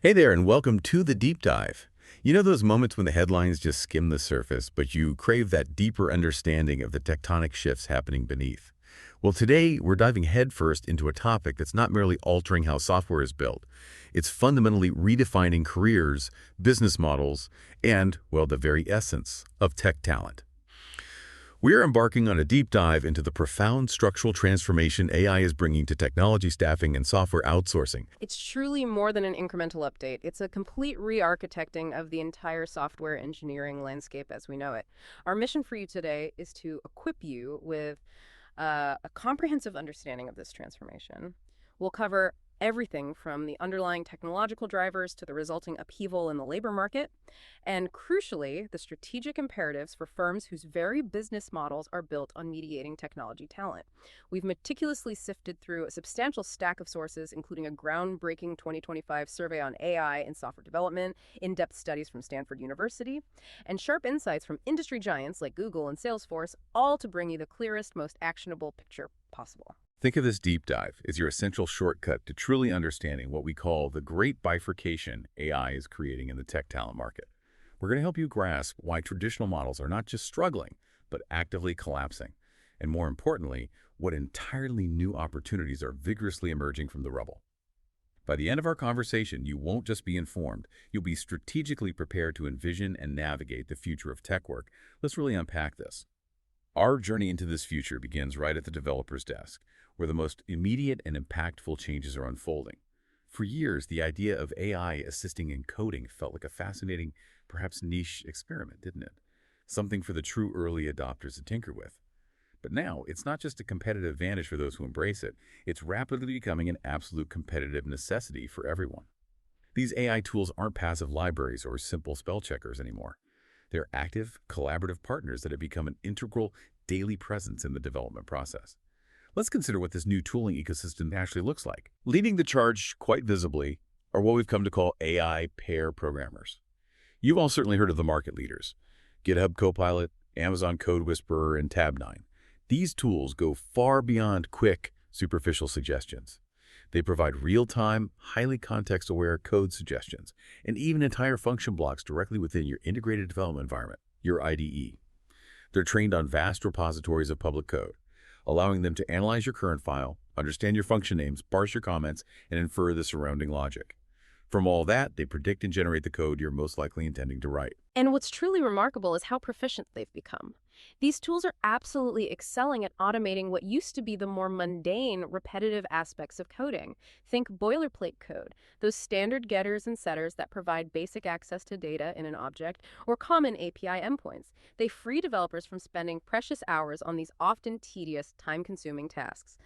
Hey there, and welcome to the deep dive. You know those moments when the headlines just skim the surface, but you crave that deeper understanding of the tectonic shifts happening beneath? Well, today we're diving headfirst into a topic that's not merely altering how software is built. It's fundamentally redefining careers, business models, and, well, the very essence of tech talent. We are embarking on a deep dive into the profound structural transformation AI is bringing to technology staffing and software outsourcing. It's truly more than an incremental update. It's a complete re-architecting of the entire software engineering landscape as we know it. Our mission for you today is to equip you with a comprehensive understanding of this transformation. We'll cover everything from the underlying technological drivers to the resulting upheaval in the labor market, and crucially, the strategic imperatives for firms whose very business models are built on mediating technology talent. We've meticulously sifted through a substantial stack of sources, including a groundbreaking 2025 survey on AI and software development, in-depth studies from Stanford University, and sharp insights from industry giants like Google and Salesforce, all to bring you the clearest, most actionable picture possible. Think of this deep dive as your essential shortcut to truly understanding what we call the great bifurcation AI is creating in the tech talent market. We're going to help you grasp why traditional models are not just struggling, but actively collapsing. And more importantly, what entirely new opportunities are vigorously emerging from the rubble. By the end of our conversation, you won't just be informed, you'll be strategically prepared to envision and navigate the future of tech work. Let's really unpack this. Our journey into this future begins right at the developer's desk, where the most immediate and impactful changes are unfolding. For years, the idea of AI assisting in coding felt like a fascinating, perhaps niche experiment, didn't it? Something for the true early adopters to tinker with. But now, it's not just a competitive advantage for those who embrace it, it's rapidly becoming an absolute competitive necessity for everyone. These AI tools aren't passive libraries or simple spell checkers anymore. They're active, collaborative partners that have become an integral daily presence in the development process. Let's consider what this new tooling ecosystem actually looks like. Leading the charge quite visibly are what we've come to call AI pair programmers. You've all certainly heard of the market leaders: GitHub Copilot, Amazon Code Whisperer, and Tab9. These tools go far beyond quick, superficial suggestions. They provide real-time, highly context-aware code suggestions, and even entire function blocks directly within your integrated development environment, your IDE. They're trained on vast repositories of public code, allowing them to analyze your current file, understand your function names, parse your comments, and infer the surrounding logic. From all that, they predict and generate the code you're most likely intending to write. And what's truly remarkable is how proficient they've become. These tools are absolutely excelling at automating what used to be the more mundane, repetitive aspects of coding. Think boilerplate code, those standard getters and setters that provide basic access to data in an object, or common API endpoints. They free developers from spending precious hours on these often tedious, time-consuming tasks.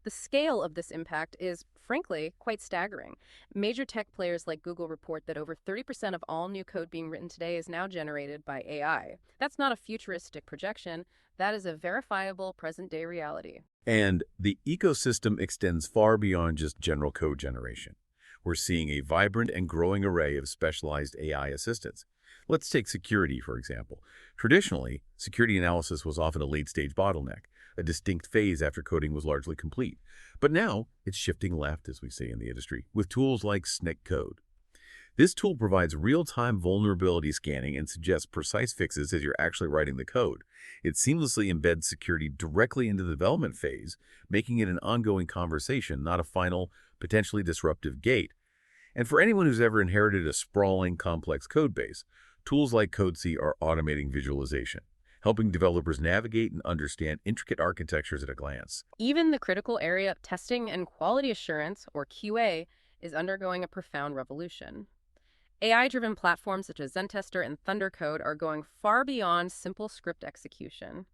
The scale of this impact is, frankly, quite staggering. Major tech players like Google report that over 30% of all new code being written today is now generated by AI. That's not a futuristic projection. That is a verifiable present-day reality. And the ecosystem extends far beyond just general code generation. We're seeing a vibrant and growing array of specialized AI assistants. Let's take security, for example. Traditionally, security analysis was often a late-stage bottleneck, a distinct phase after coding was largely complete. But now, it's shifting left, as we say in the industry, with tools like Snick Code. This tool provides real-time vulnerability scanning and suggests precise fixes as you're actually writing the code. It seamlessly embeds security directly into the development phase, making it an ongoing conversation, not a final, potentially disruptive gate. And for anyone who's ever inherited a sprawling, complex code base, tools like CodeC are automating visualization, helping developers navigate and understand intricate architectures at a glance. Even the critical area of testing and quality assurance, or QA, is undergoing a profound revolution. AI-driven platforms such as Zentester and Thundercode are going far beyond simple script execution.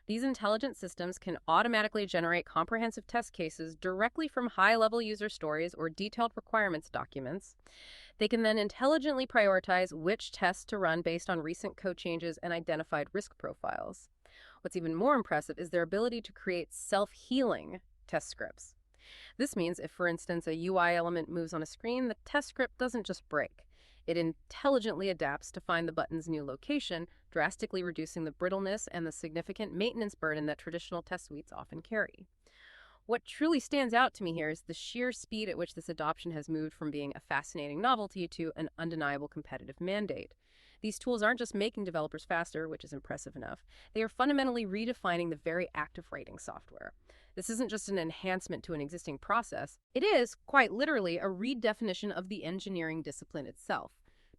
These intelligent systems can automatically generate comprehensive test cases directly from high-level user stories or detailed requirements documents. They can then intelligently prioritize which tests to run based on recent code changes and identified risk profiles. What's even more impressive is their ability to create self-healing test scripts. This means if, for instance, a UI element moves on a screen, the test script doesn't just break. It intelligently adapts to find the button's new location, drastically reducing the brittleness and the significant maintenance burden that traditional test suites often carry. What truly stands out to me here is the sheer speed at which this adoption has moved from being a fascinating novelty to an undeniable competitive mandate. These tools aren't just making developers faster, which is impressive enough, they are fundamentally redefining the very act of writing software. This isn't just an enhancement to an existing process, it is, quite literally, a redefinition of the engineering discipline itself,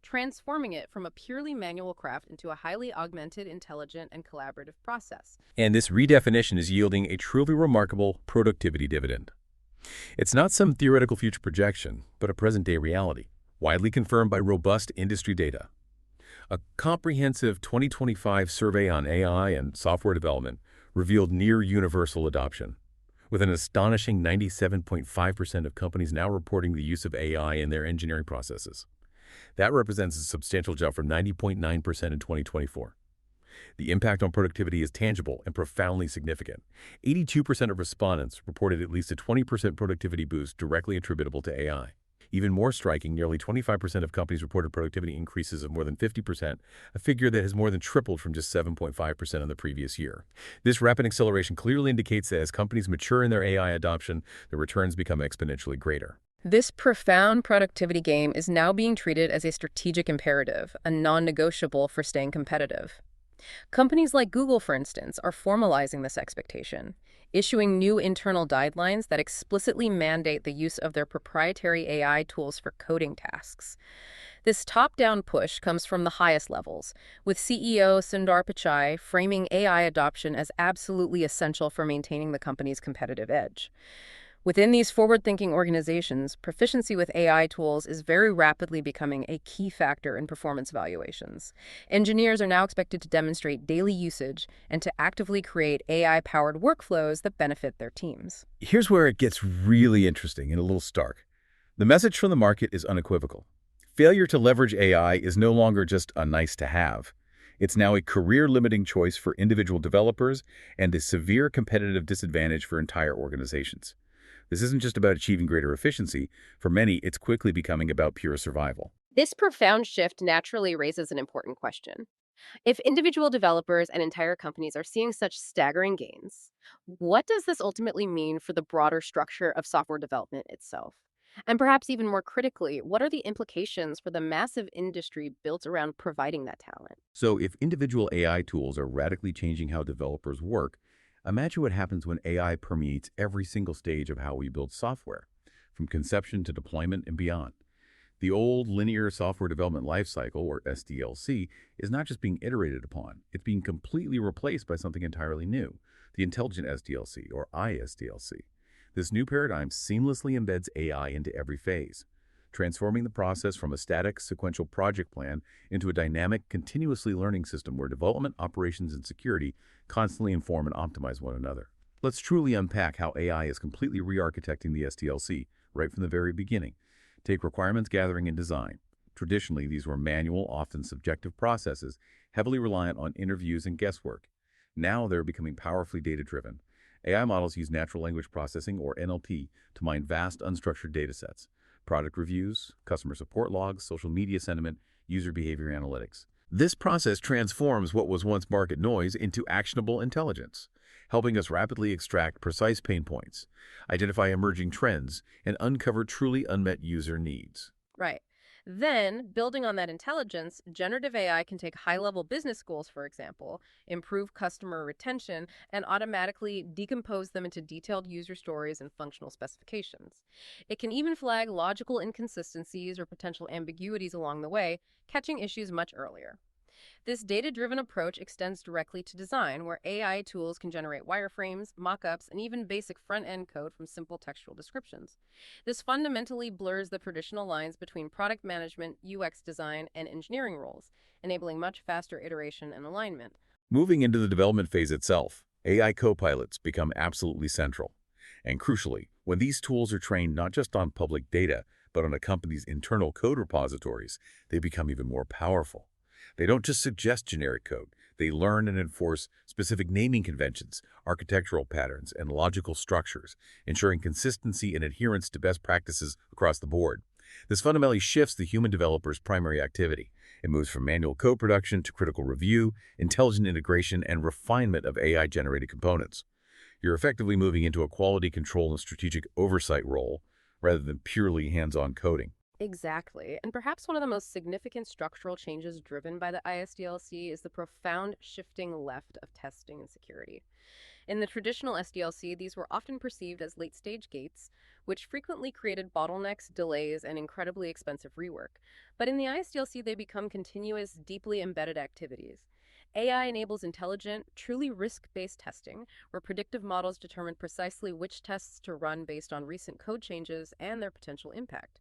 transforming it from a purely manual craft into a highly augmented, intelligent, and collaborative process. And this redefinition is yielding a truly remarkable productivity dividend. It's not some theoretical future projection, but a present-day reality, widely confirmed by robust industry data. A comprehensive 2025 survey on AI and software development revealed near-universal adoption, with an astonishing 97.5% of companies now reporting the use of AI in their engineering processes. That represents a substantial jump from 90.9% in 2024. The impact on productivity is tangible and profoundly significant. 82% of respondents reported at least a 20% productivity boost directly attributable to AI. Even more striking, nearly 25% of companies reported productivity increases of more than 50%, a figure that has more than tripled from just 7.5% in the previous year. This rapid acceleration clearly indicates that as companies mature in their AI adoption, the returns become exponentially greater. This profound productivity gain is now being treated as a strategic imperative, a non-negotiable for staying competitive. Companies like Google, for instance, are formalizing this expectation, issuing new internal guidelines that explicitly mandate the use of their proprietary AI tools for coding tasks. This top-down push comes from the highest levels, with CEO Sundar Pichai framing AI adoption as absolutely essential for maintaining the company's competitive edge. Within these forward-thinking organizations, proficiency with AI tools is very rapidly becoming a key factor in performance evaluations. Engineers are now expected to demonstrate daily usage and to actively create AI-powered workflows that benefit their teams. Here's where it gets really interesting and a little stark. The message from the market is unequivocal. Failure to leverage AI is no longer just a nice-to-have. It's now a career-limiting choice for individual developers and a severe competitive disadvantage for entire organizations. This isn't just about achieving greater efficiency. For many, it's quickly becoming about pure survival. This profound shift naturally raises an important question. If individual developers and entire companies are seeing such staggering gains, what does this ultimately mean for the broader structure of software development itself? And perhaps even more critically, what are the implications for the massive industry built around providing that talent? So if individual AI tools are radically changing how developers work, imagine what happens when AI permeates every single stage of how we build software, from conception to deployment and beyond. The old linear software development lifecycle, or SDLC, is not just being iterated upon, it's being completely replaced by something entirely new, the intelligent SDLC, or ISDLC. This new paradigm seamlessly embeds AI into every phase, transforming the process from a static, sequential project plan into a dynamic, continuously learning system where development, operations, and security constantly inform and optimize one another. Let's truly unpack how AI is completely re-architecting the SDLC right from the very beginning. Take requirements gathering and design. Traditionally, these were manual, often subjective processes, heavily reliant on interviews and guesswork. Now they're becoming powerfully data-driven. AI models use natural language processing, or NLP, to mine vast, unstructured datasets. Product reviews, customer support logs, social media sentiment, user behavior analytics. This process transforms what was once market noise into actionable intelligence, helping us rapidly extract precise pain points, identify emerging trends, and uncover truly unmet user needs. Right. Then, building on that intelligence, generative AI can take high-level business goals, for example, improve customer retention, and automatically decompose them into detailed user stories and functional specifications. It can even flag logical inconsistencies or potential ambiguities along the way, catching issues much earlier. This data-driven approach extends directly to design, where AI tools can generate wireframes, mockups, and even basic front-end code from simple textual descriptions. This fundamentally blurs the traditional lines between product management, UX design, and engineering roles, enabling much faster iteration and alignment. Moving into the development phase itself, AI copilots become absolutely central. And crucially, when these tools are trained not just on public data, but on a company's internal code repositories, they become even more powerful. They don't just suggest generic code. They learn and enforce specific naming conventions, architectural patterns, and logical structures, ensuring consistency and adherence to best practices across the board. This fundamentally shifts the human developer's primary activity. It moves from manual code production to critical review, intelligent integration, and refinement of AI-generated components. You're effectively moving into a quality control and strategic oversight role rather than purely hands-on coding. Exactly. And perhaps one of the most significant structural changes driven by the ISDLC is the profound shifting left of testing and security. In the traditional SDLC, these were often perceived as late-stage gates, which frequently created bottlenecks, delays, and incredibly expensive rework. But in the ISDLC, they become continuous, deeply embedded activities. AI enables intelligent, truly risk-based testing, where predictive models determine precisely which tests to run based on recent code changes and their potential impact.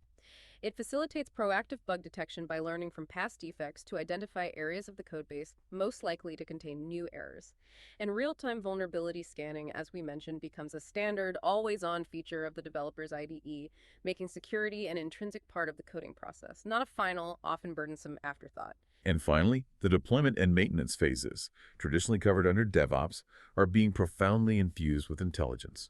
It facilitates proactive bug detection by learning from past defects to identify areas of the codebase most likely to contain new errors. And real-time vulnerability scanning, as we mentioned, becomes a standard, always-on feature of the developer's IDE, making security an intrinsic part of the coding process, not a final, often burdensome afterthought. And finally, the deployment and maintenance phases, traditionally covered under DevOps, are being profoundly infused with intelligence.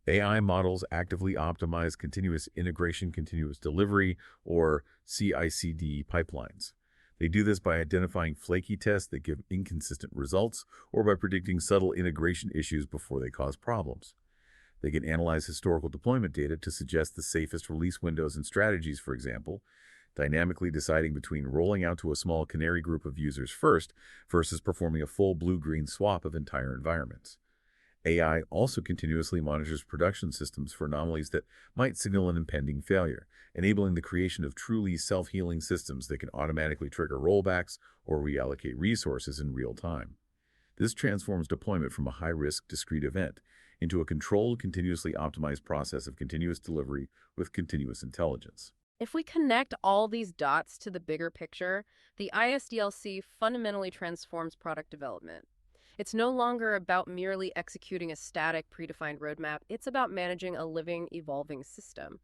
AI models actively optimize continuous integration, continuous delivery, or CI/CD pipelines. They do this by identifying flaky tests that give inconsistent results or by predicting subtle integration issues before they cause problems. They can analyze historical deployment data to suggest the safest release windows and strategies, for example, dynamically deciding between rolling out to a small canary group of users first versus performing a full blue-green swap of entire environments. AI also continuously monitors production systems for anomalies that might signal an impending failure, enabling the creation of truly self-healing systems that can automatically trigger rollbacks or reallocate resources in real time. This transforms deployment from a high-risk, discrete event into a controlled, continuously optimized process of continuous delivery with continuous intelligence. If we connect all these dots to the bigger picture, the ISDLC fundamentally transforms product development. It's no longer about merely executing a static, predefined roadmap. It's about managing a living, evolving system.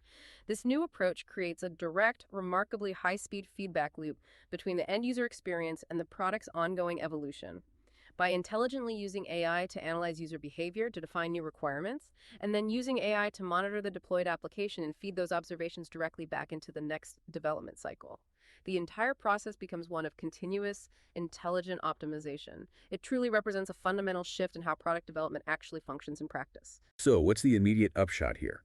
This new approach creates a direct, remarkably high-speed feedback loop between the end-user experience and the product's ongoing evolution. By intelligently using AI to analyze user behavior to define new requirements, and then using AI to monitor the deployed application and feed those observations directly back into the next development cycle, the entire process becomes one of continuous, intelligent optimization. It truly represents a fundamental shift in how product development actually functions in practice. So, what's the immediate upshot here?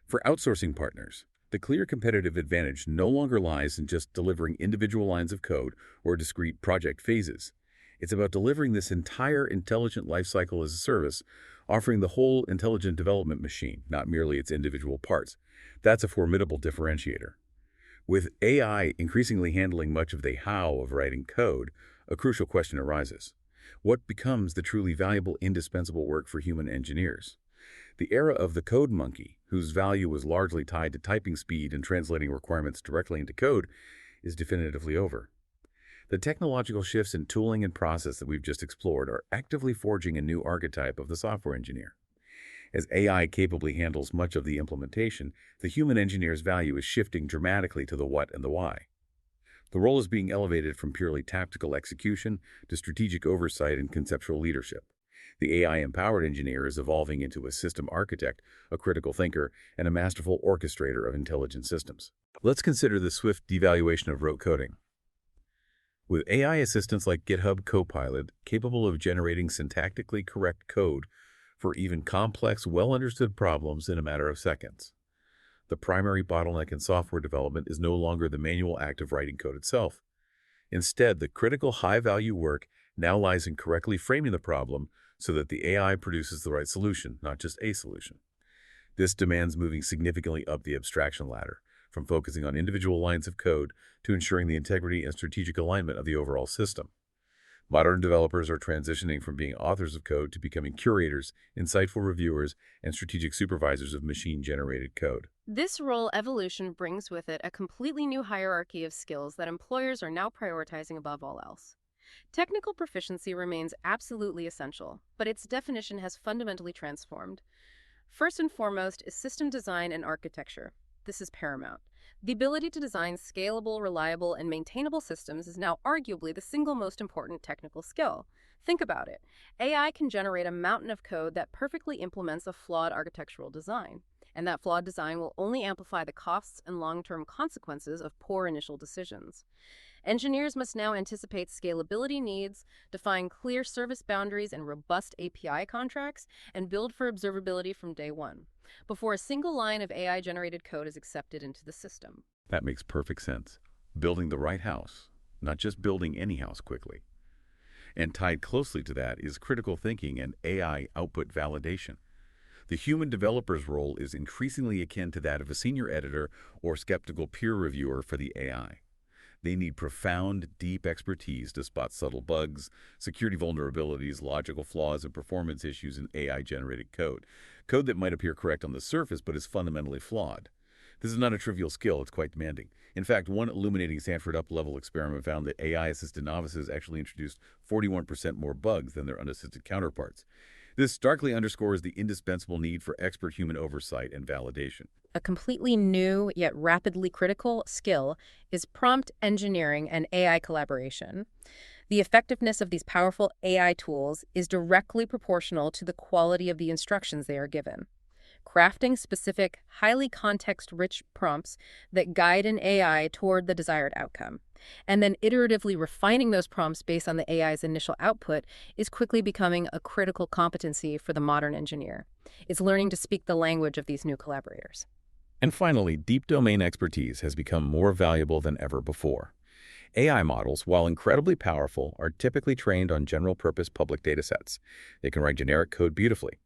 For outsourcing partners, the clear competitive advantage no longer lies in just delivering individual lines of code or discrete project phases. It's about delivering this entire intelligent lifecycle as a service, offering the whole intelligent development machine, not merely its individual parts. That's a formidable differentiator. With AI increasingly handling much of the how of writing code, a crucial question arises. What becomes the truly valuable, indispensable work for human engineers? The era of the code monkey, whose value was largely tied to typing speed and translating requirements directly into code, is definitively over. The technological shifts in tooling and process that we've just explored are actively forging a new archetype of the software engineer. As AI capably handles much of the implementation, the human engineer's value is shifting dramatically to the what and the why. The role is being elevated from purely tactical execution to strategic oversight and conceptual leadership. The AI-empowered engineer is evolving into a system architect, a critical thinker, and a masterful orchestrator of intelligent systems. Let's consider the swift devaluation of rote coding. With AI assistants like GitHub Copilot capable of generating syntactically correct code for even complex, well-understood problems in a matter of seconds, the primary bottleneck in software development is no longer the manual act of writing code itself. Instead, the critical high-value work now lies in correctly framing the problem so that the AI produces the right solution, not just a solution. This demands moving significantly up the abstraction ladder, from focusing on individual lines of code to ensuring the integrity and strategic alignment of the overall system. Modern developers are transitioning from being authors of code to becoming curators, insightful reviewers, and strategic supervisors of machine-generated code. This role evolution brings with it a completely new hierarchy of skills that employers are now prioritizing above all else. Technical proficiency remains absolutely essential, but its definition has fundamentally transformed. First and foremost is system design and architecture. This is paramount. The ability to design scalable, reliable, and maintainable systems is now arguably the single most important technical skill. Think about it. AI can generate a mountain of code that perfectly implements a flawed architectural design. And that flawed design will only amplify the costs and long-term consequences of poor initial decisions. Engineers must now anticipate scalability needs, define clear service boundaries and robust API contracts, and build for observability from day one, before a single line of AI-generated code is accepted into the system. That makes perfect sense. Building the right house, not just building any house quickly. And tied closely to that is critical thinking and AI output validation. The human developer's role is increasingly akin to that of a senior editor or skeptical peer reviewer for the AI. They need profound, deep expertise to spot subtle bugs, security vulnerabilities, logical flaws, and performance issues in AI-generated code. Code that might appear correct on the surface but is fundamentally flawed. This is not a trivial skill, it's quite demanding. In fact, one illuminating Stanford Up-Level experiment found that AI-assisted novices actually introduced 41% more bugs than their unassisted counterparts. This starkly underscores the indispensable need for expert human oversight and validation. A completely new yet rapidly critical skill is prompt engineering and AI collaboration. The effectiveness of these powerful AI tools is directly proportional to the quality of the instructions they are given. Crafting specific, highly context-rich prompts that guide an AI toward the desired outcome, and then iteratively refining those prompts based on the AI's initial output is quickly becoming a critical competency for the modern engineer. It's learning to speak the language of these new collaborators. And finally, deep domain expertise has become more valuable than ever before. AI models, while incredibly powerful, are typically trained on general-purpose public datasets. They can write generic code beautifully.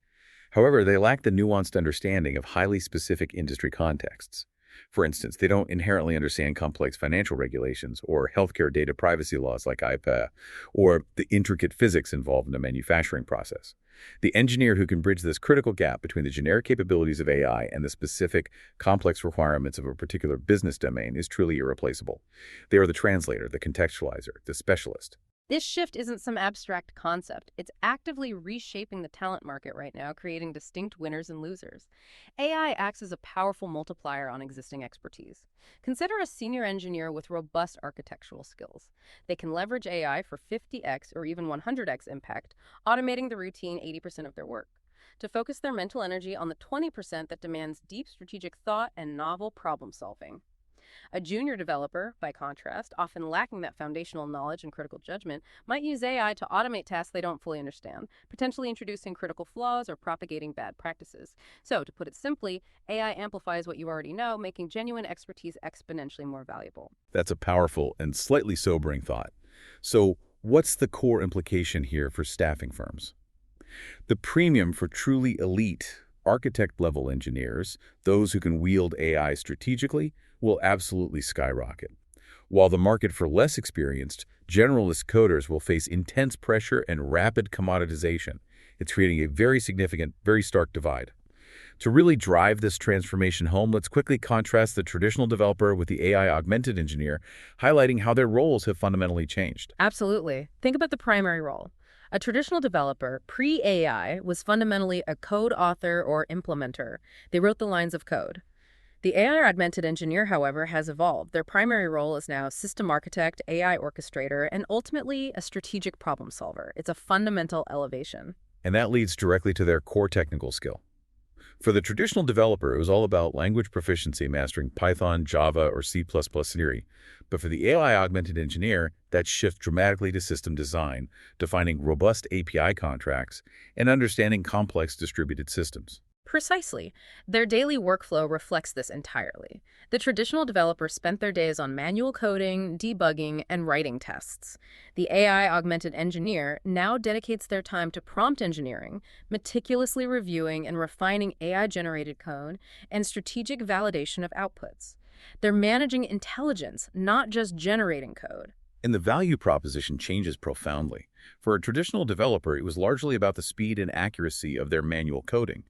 However, they lack the nuanced understanding of highly specific industry contexts. For instance, they don't inherently understand complex financial regulations or healthcare data privacy laws like IPA, or the intricate physics involved in a manufacturing process. The engineer who can bridge this critical gap between the generic capabilities of AI and the specific, complex requirements of a particular business domain is truly irreplaceable. They are the translator, the contextualizer, the specialist. This shift isn't some abstract concept. It's actively reshaping the talent market right now, creating distinct winners and losers. AI acts as a powerful multiplier on existing expertise. Consider a senior engineer with robust architectural skills. They can leverage AI for 50x or even 100x impact, automating the routine 80% of their work, to focus their mental energy on the 20% that demands deep strategic thought and novel problem solving. A junior developer, by contrast, often lacking that foundational knowledge and critical judgment, might use AI to automate tasks they don't fully understand, potentially introducing critical flaws or propagating bad practices. So, to put it simply, AI amplifies what you already know, making genuine expertise exponentially more valuable. That's a powerful and slightly sobering thought. So, what's the core implication here for staffing firms? The premium for truly elite architect-level engineers, those who can wield AI strategically, will absolutely skyrocket. While the market for less experienced, generalist coders will face intense pressure and rapid commoditization. It's creating a very significant, very stark divide. To really drive this transformation home, let's quickly contrast the traditional developer with the AI-augmented engineer, highlighting how their roles have fundamentally changed. Absolutely. Think about the primary role. A traditional developer, pre-AI, was fundamentally a code author or implementer. They wrote the lines of code. The AI-augmented engineer, however, has evolved. Their primary role is now system architect, AI orchestrator, and ultimately a strategic problem solver. It's a fundamental elevation. And that leads directly to their core technical skill. For the traditional developer, it was all about language proficiency, mastering Python, Java, or C++ theory. But for the AI-augmented engineer, that shifts dramatically to system design, defining robust API contracts, and understanding complex distributed systems. Precisely. Their daily workflow reflects this entirely. The traditional developer spent their days on manual coding, debugging, and writing tests. The AI-augmented engineer now dedicates their time to prompt engineering, meticulously reviewing and refining AI-generated code, and strategic validation of outputs. They're managing intelligence, not just generating code. And the value proposition changes profoundly. For a traditional developer, it was largely about the speed and accuracy of their manual coding.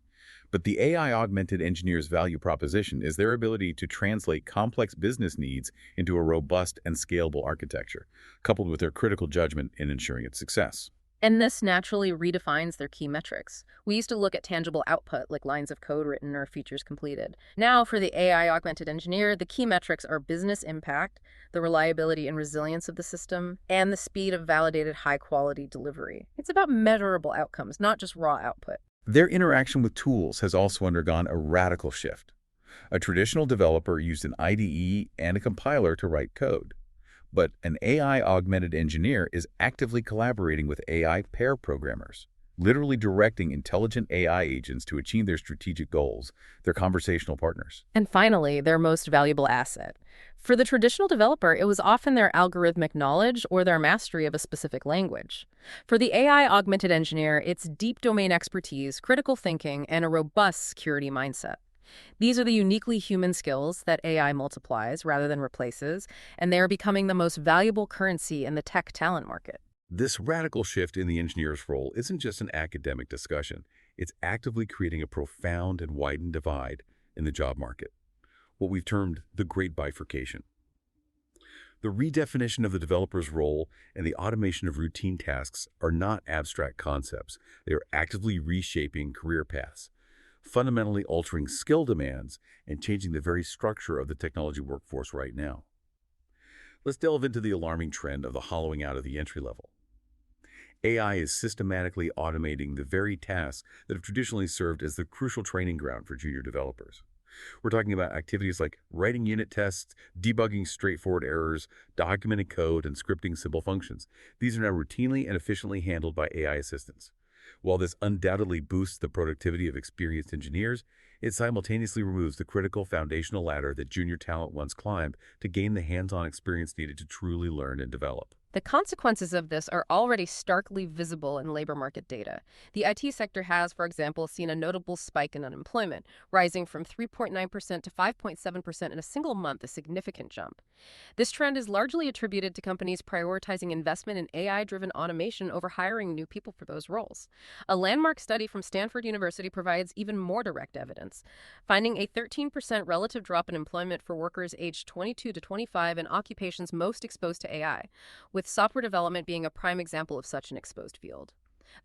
But the AI-augmented engineer's value proposition is their ability to translate complex business needs into a robust and scalable architecture, coupled with their critical judgment in ensuring its success. And this naturally redefines their key metrics. We used to look at tangible output, like lines of code written or features completed. Now, for the AI-augmented engineer, the key metrics are business impact, the reliability and resilience of the system, and the speed of validated high-quality delivery. It's about measurable outcomes, not just raw output. Their interaction with tools has also undergone a radical shift. A traditional developer used an IDE and a compiler to write code, but an AI-augmented engineer is actively collaborating with AI pair programmers, literally directing intelligent AI agents to achieve their strategic goals, their conversational partners. And finally, their most valuable asset. For the traditional developer, it was often their algorithmic knowledge or their mastery of a specific language. For the AI-augmented engineer, it's deep domain expertise, critical thinking, and a robust security mindset. These are the uniquely human skills that AI multiplies rather than replaces, and they are becoming the most valuable currency in the tech talent market. This radical shift in the engineer's role isn't just an academic discussion. It's actively creating a profound and widened divide in the job market, what we've termed the Great Bifurcation. The redefinition of the developer's role and the automation of routine tasks are not abstract concepts. They are actively reshaping career paths, fundamentally altering skill demands and changing the very structure of the technology workforce right now. Let's delve into the alarming trend of the hollowing out of the entry level. AI is systematically automating the very tasks that have traditionally served as the crucial training ground for junior developers. We're talking about activities like writing unit tests, debugging straightforward errors, documenting code, and scripting simple functions. These are now routinely and efficiently handled by AI assistants. While this undoubtedly boosts the productivity of experienced engineers, it simultaneously removes the critical foundational ladder that junior talent once climbed to gain the hands-on experience needed to truly learn and develop. The consequences of this are already starkly visible in labor market data. The IT sector has, for example, seen a notable spike in unemployment, rising from 3.9% to 5.7% in a single month, a significant jump. This trend is largely attributed to companies prioritizing investment in AI-driven automation over hiring new people for those roles. A landmark study from Stanford University provides even more direct evidence, finding a 13% relative drop in employment for workers aged 22 to 25 in occupations most exposed to AI, with software development being a prime example of such an exposed field.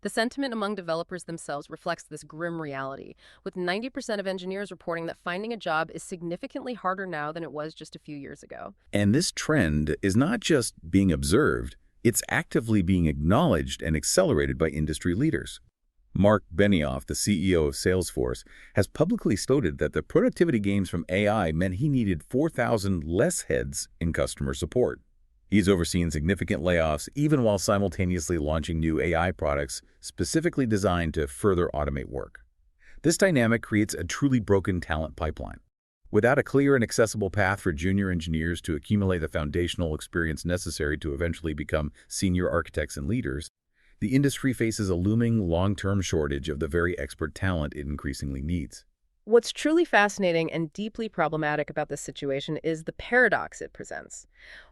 The sentiment among developers themselves reflects this grim reality, with 90% of engineers reporting that finding a job is significantly harder now than it was just a few years ago. And this trend is not just being observed, it's actively being acknowledged and accelerated by industry leaders. Mark Benioff, the CEO of Salesforce, has publicly stated that the productivity gains from AI meant he needed 4,000 less heads in customer support. He's overseen significant layoffs even while simultaneously launching new AI products specifically designed to further automate work. This dynamic creates a truly broken talent pipeline. Without a clear and accessible path for junior engineers to accumulate the foundational experience necessary to eventually become senior architects and leaders, the industry faces a looming long-term shortage of the very expert talent it increasingly needs. What's truly fascinating and deeply problematic about this situation is the paradox it presents.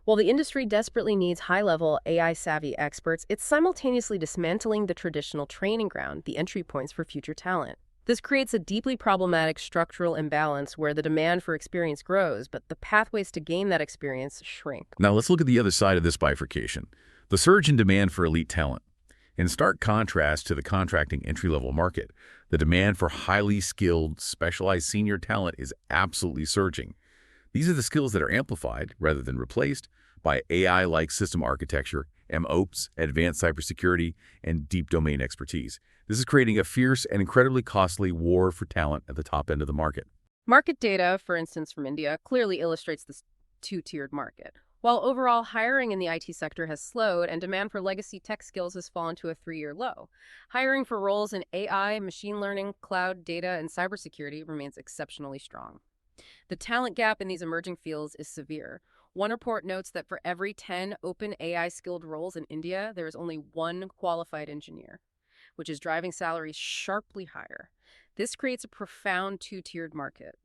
While the industry desperately needs high-level, AI-savvy experts, it's simultaneously dismantling the traditional training ground, the entry points for future talent. This creates a deeply problematic structural imbalance where the demand for experience grows, but the pathways to gain that experience shrink. Now let's look at the other side of this bifurcation, the surge in demand for elite talent. In stark contrast to the contracting entry-level market, the demand for highly skilled, specialized senior talent is absolutely surging. These are the skills that are amplified, rather than replaced, by AI-like system architecture, MOps, advanced cybersecurity, and deep domain expertise. This is creating a fierce and incredibly costly war for talent at the top end of the market. Market data, for instance, from India, clearly illustrates this two-tiered market. While overall hiring in the IT sector has slowed and demand for legacy tech skills has fallen to a 3-year low, hiring for roles in AI, machine learning, cloud, data, and cybersecurity remains exceptionally strong. The talent gap in these emerging fields is severe. One report notes that for every 10 open AI-skilled roles in India, there is only one qualified engineer, which is driving salaries sharply higher. This creates a profound two-tiered market.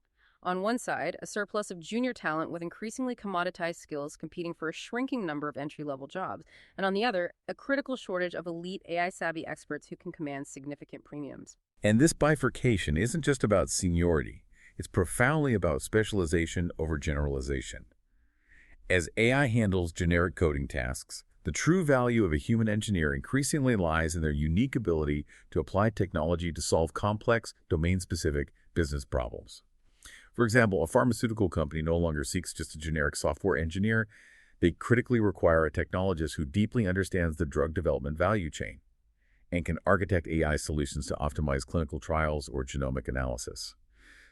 On one side, a surplus of junior talent with increasingly commoditized skills competing for a shrinking number of entry-level jobs, and on the other, a critical shortage of elite AI-savvy experts who can command significant premiums. And this bifurcation isn't just about seniority. It's profoundly about specialization over generalization. As AI handles generic coding tasks, the true value of a human engineer increasingly lies in their unique ability to apply technology to solve complex, domain-specific business problems. For example, a pharmaceutical company no longer seeks just a generic software engineer. They critically require a technologist who deeply understands the drug development value chain. and can architect AI solutions to optimize clinical trials or genomic analysis.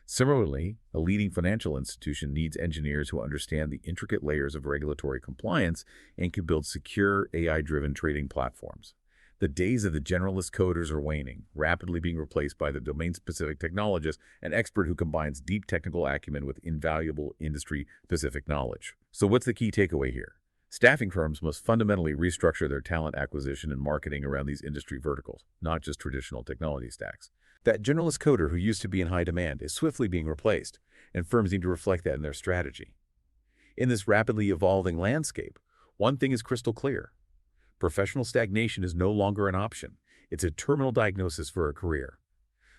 Similarly, a leading financial institution needs engineers who understand the intricate layers of regulatory compliance and can build secure, AI-driven trading platforms. The days of the generalist coders are waning, rapidly being replaced by the domain-specific technologist, an expert who combines deep technical acumen with invaluable industry-specific knowledge. So what's the key takeaway here? Staffing firms must fundamentally restructure their talent acquisition and marketing around these industry verticals, not just traditional technology stacks. That generalist coder who used to be in high demand is swiftly being replaced, and firms need to reflect that in their strategy. In this rapidly evolving landscape, one thing is crystal clear. Professional stagnation is no longer an option. It's a terminal diagnosis for a career.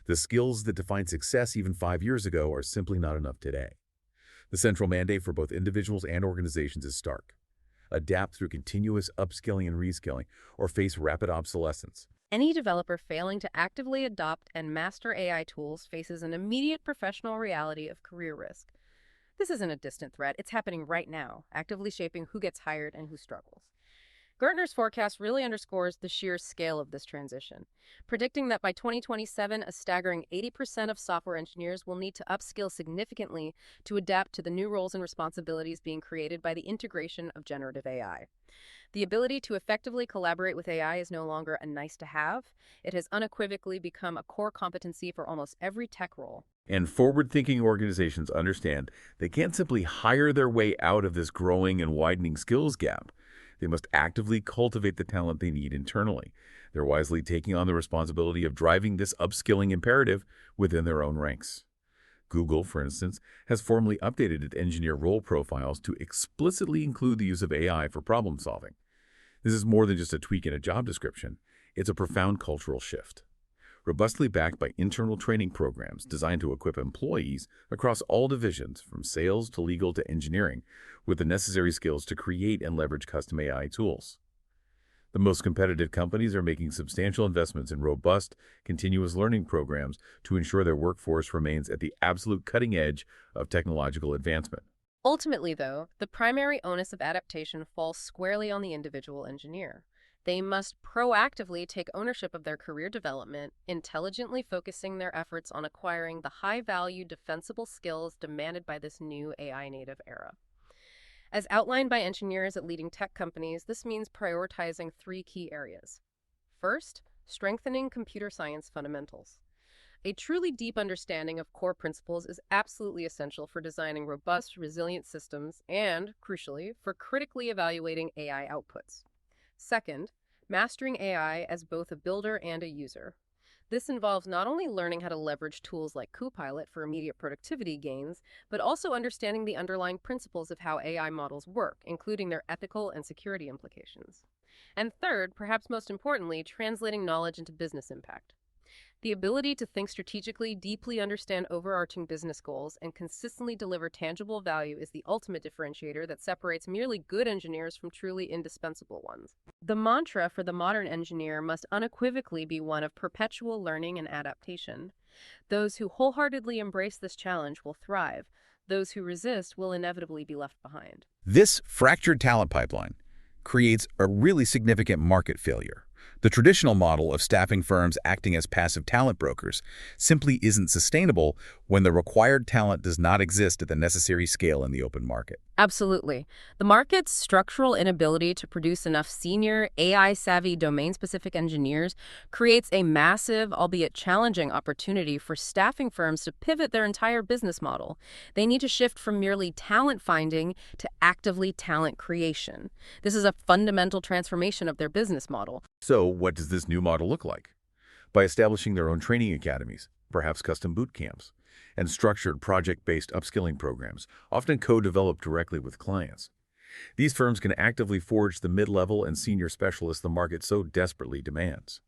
The skills that defined success even 5 years ago are simply not enough today. The central mandate for both individuals and organizations is stark. Adapt through continuous upskilling and reskilling, or face rapid obsolescence. Any developer failing to actively adopt and master AI tools faces an immediate professional reality of career risk. This isn't a distant threat. It's happening right now, actively shaping who gets hired and who struggles. Gartner's forecast really underscores the sheer scale of this transition, predicting that by 2027, a staggering 80% of software engineers will need to upskill significantly to adapt to the new roles and responsibilities being created by the integration of generative AI. The ability to effectively collaborate with AI is no longer a nice-to-have. It has unequivocally become a core competency for almost every tech role. And forward-thinking organizations understand they can't simply hire their way out of this growing and widening skills gap. They must actively cultivate the talent they need internally. They're wisely taking on the responsibility of driving this upskilling imperative within their own ranks. Google, for instance, has formally updated its engineer role profiles to explicitly include the use of AI for problem solving. This is more than just a tweak in a job description. It's a profound cultural shift. Robustly backed by internal training programs designed to equip employees across all divisions, from sales to legal to engineering, with the necessary skills to create and leverage custom AI tools. The most competitive companies are making substantial investments in robust, continuous learning programs to ensure their workforce remains at the absolute cutting edge of technological advancement. Ultimately, though, the primary onus of adaptation falls squarely on the individual engineer. They must proactively take ownership of their career development, intelligently focusing their efforts on acquiring the high-value, defensible skills demanded by this new AI-native era. As outlined by engineers at leading tech companies, this means prioritizing 3 key areas. First, strengthening computer science fundamentals. A truly deep understanding of core principles is absolutely essential for designing robust, resilient systems and, crucially, for critically evaluating AI outputs. Second, mastering AI as both a builder and a user. This involves not only learning how to leverage tools like Copilot for immediate productivity gains, but also understanding the underlying principles of how AI models work, including their ethical and security implications. And third, perhaps most importantly, translating knowledge into business impact. The ability to think strategically, deeply understand overarching business goals, and consistently deliver tangible value is the ultimate differentiator that separates merely good engineers from truly indispensable ones. The mantra for the modern engineer must unequivocally be one of perpetual learning and adaptation. Those who wholeheartedly embrace this challenge will thrive. Those who resist will inevitably be left behind. This fractured talent pipeline creates a really significant market failure. The traditional model of staffing firms acting as passive talent brokers simply isn't sustainable when the required talent does not exist at the necessary scale in the open market. Absolutely. The market's structural inability to produce enough senior, AI-savvy, domain-specific engineers creates a massive, albeit challenging, opportunity for staffing firms to pivot their entire business model. They need to shift from merely talent finding to actively talent creation. This is a fundamental transformation of their business model. So what does this new model look like? By establishing their own training academies, perhaps custom boot camps, and structured project-based upskilling programs, often co-developed directly with clients. These firms can actively forge the mid-level and senior specialists the market so desperately demands.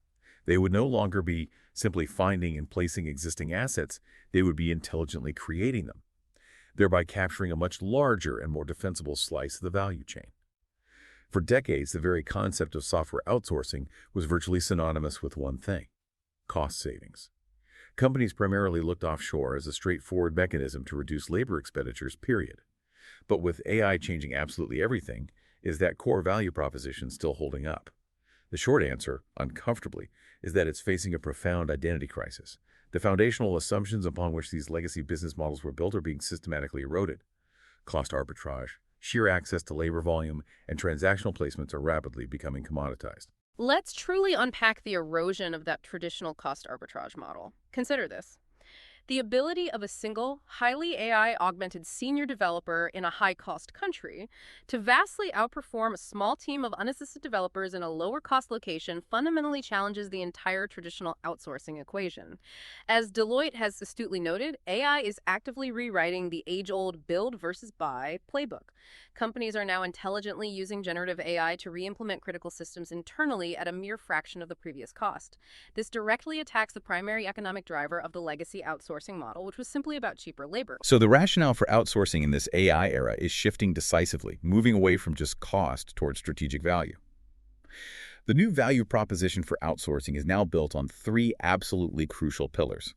They would no longer be simply finding and placing existing assets, they would be intelligently creating them, thereby capturing a much larger and more defensible slice of the value chain. For decades, the very concept of software outsourcing was virtually synonymous with one thing: cost savings. Companies primarily looked offshore as a straightforward mechanism to reduce labor expenditures, period. But with AI changing absolutely everything, is that core value proposition still holding up? The short answer, uncomfortably, is that it's facing a profound identity crisis. The foundational assumptions upon which these legacy business models were built are being systematically eroded. Cost arbitrage, sheer access to labor volume, and transactional placements are rapidly becoming commoditized. Let's truly unpack the erosion of that traditional cost arbitrage model. Consider this. The ability of a single, highly AI-augmented senior developer in a high-cost country to vastly outperform a small team of unassisted developers in a lower-cost location fundamentally challenges the entire traditional outsourcing equation. As Deloitte has astutely noted, AI is actively rewriting the age-old build versus buy playbook. Companies are now intelligently using generative AI to re-implement critical systems internally at a mere fraction of the previous cost. This directly attacks the primary economic driver of the legacy outsourcing model, which was simply about cheaper labor. So the rationale for outsourcing in this AI era is shifting decisively, moving away from just cost towards strategic value. The new value proposition for outsourcing is now built on three absolutely crucial pillars.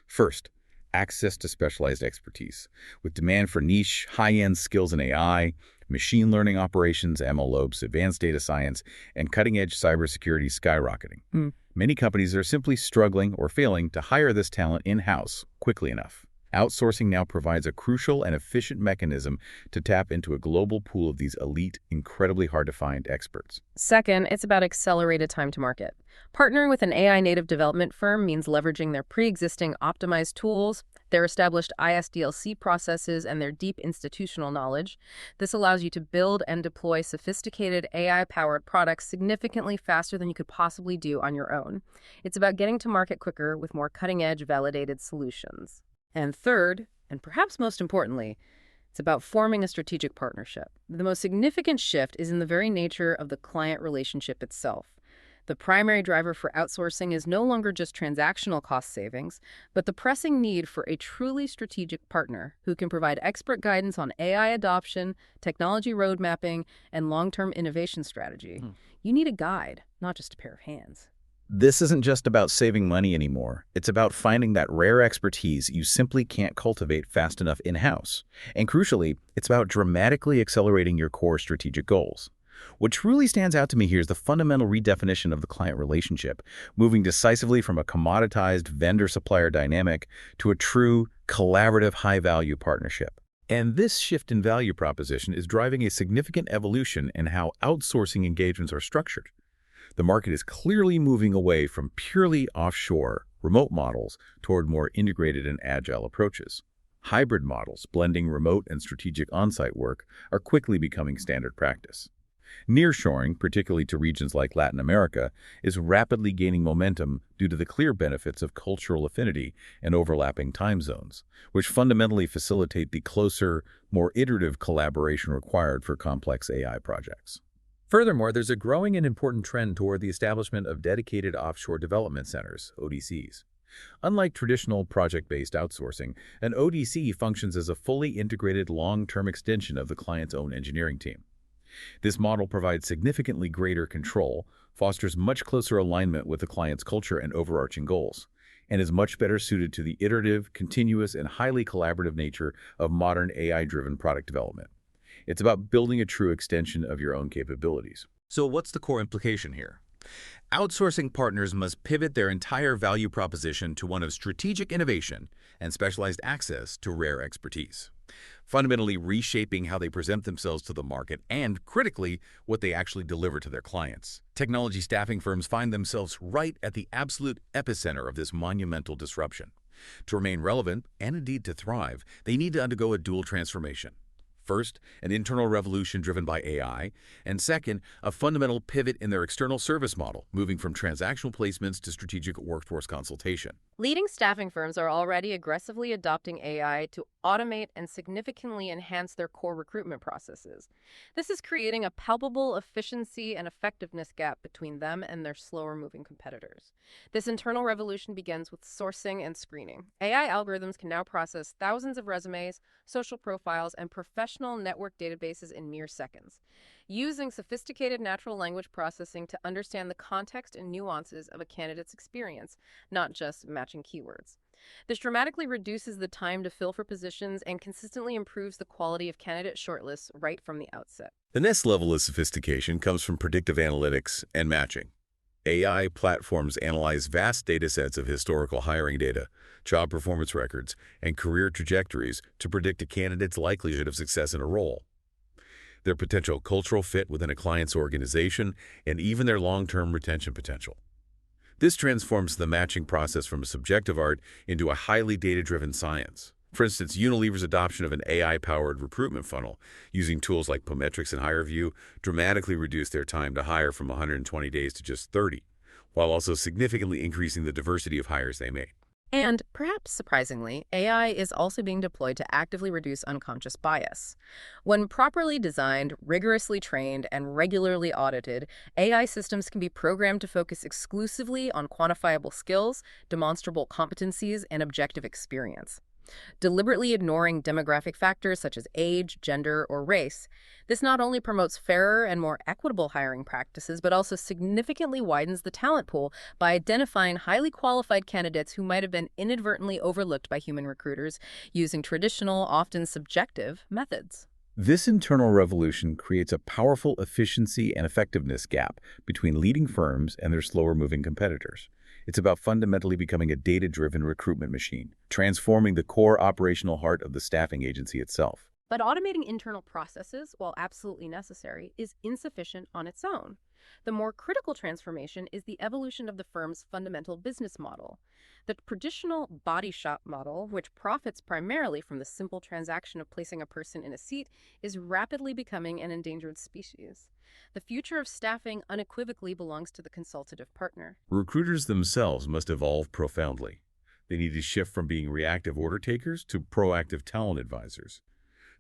First, access to specialized expertise, with demand for niche, high-end skills in AI, machine learning operations, MLOps, advanced data science, and cutting-edge cybersecurity skyrocketing. Many companies are simply struggling or failing to hire this talent in-house quickly enough. Outsourcing now provides a crucial and efficient mechanism to tap into a global pool of these elite, incredibly hard-to-find experts. Second, it's about accelerated time to market. Partnering with an AI-native development firm means leveraging their pre-existing optimized tools, their established ISDLC processes, and their deep institutional knowledge. This allows you to build and deploy sophisticated AI-powered products significantly faster than you could possibly do on your own. It's about getting to market quicker with more cutting-edge, validated solutions. And third, and perhaps most importantly, it's about forming a strategic partnership. The most significant shift is in the very nature of the client relationship itself. The primary driver for outsourcing is no longer just transactional cost savings, but the pressing need for a truly strategic partner who can provide expert guidance on AI adoption, technology road mapping, and long-term innovation strategy. You need a guide, not just a pair of hands. This isn't just about saving money anymore. It's about finding that rare expertise you simply can't cultivate fast enough in-house. And crucially, it's about dramatically accelerating your core strategic goals. What truly stands out to me here is the fundamental redefinition of the client relationship, moving decisively from a commoditized vendor-supplier dynamic to a true, collaborative, high-value partnership. And this shift in value proposition is driving a significant evolution in how outsourcing engagements are structured. The market is clearly moving away from purely offshore, remote models toward more integrated and agile approaches. Hybrid models, blending remote and strategic on-site work, are quickly becoming standard practice. Nearshoring, particularly to regions like Latin America, is rapidly gaining momentum due to the clear benefits of cultural affinity and overlapping time zones, which fundamentally facilitate the closer, more iterative collaboration required for complex AI projects. Furthermore, there's a growing and important trend toward the establishment of dedicated offshore development centers, ODCs. Unlike traditional project-based outsourcing, an ODC functions as a fully integrated long-term extension of the client's own engineering team. This model provides significantly greater control, fosters much closer alignment with the client's culture and overarching goals, and is much better suited to the iterative, continuous, and highly collaborative nature of modern AI-driven product development. It's about building a true extension of your own capabilities. So what's the core implication here? Outsourcing partners must pivot their entire value proposition to one of strategic innovation and specialized access to rare expertise, fundamentally reshaping how they present themselves to the market and, critically, what they actually deliver to their clients. Technology staffing firms find themselves right at the absolute epicenter of this monumental disruption. To remain relevant, and indeed to thrive, they need to undergo a dual transformation. First, an internal revolution driven by AI, and second, a fundamental pivot in their external service model, moving from transactional placements to strategic workforce consultation. Leading staffing firms are already aggressively adopting AI to automate and significantly enhance their core recruitment processes. This is creating a palpable efficiency and effectiveness gap between them and their slower-moving competitors. This internal revolution begins with sourcing and screening. AI algorithms can now process thousands of resumes, social profiles, and professional network databases in mere seconds, using sophisticated natural language processing to understand the context and nuances of a candidate's experience, not just matching keywords. This dramatically reduces the time to fill for positions and consistently improves the quality of candidate shortlists right from the outset. The next level of sophistication comes from predictive analytics and matching. AI platforms analyze vast data sets of historical hiring data, job performance records, and career trajectories to predict a candidate's likelihood of success in a role, their potential cultural fit within a client's organization, and even their long-term retention potential. This transforms the matching process from a subjective art into a highly data-driven science. For instance, Unilever's adoption of an AI-powered recruitment funnel using tools like Pometrics and HireVue dramatically reduced their time to hire from 120 days to just 30, while also significantly increasing the diversity of hires they made. And, perhaps surprisingly, AI is also being deployed to actively reduce unconscious bias. When properly designed, rigorously trained, and regularly audited, AI systems can be programmed to focus exclusively on quantifiable skills, demonstrable competencies, and objective experience. Deliberately ignoring demographic factors such as age, gender, or race, this not only promotes fairer and more equitable hiring practices, but also significantly widens the talent pool by identifying highly qualified candidates who might have been inadvertently overlooked by human recruiters using traditional, often subjective, methods. This internal revolution creates a powerful efficiency and effectiveness gap between leading firms and their slower-moving competitors. It's about fundamentally becoming a data-driven recruitment machine, transforming the core operational heart of the staffing agency itself. But automating internal processes, while absolutely necessary, is insufficient on its own. The more critical transformation is the evolution of the firm's fundamental business model. The traditional body shop model, which profits primarily from the simple transaction of placing a person in a seat, is rapidly becoming an endangered species. The future of staffing unequivocally belongs to the consultative partner. Recruiters themselves must evolve profoundly. They need to shift from being reactive order takers to proactive talent advisors.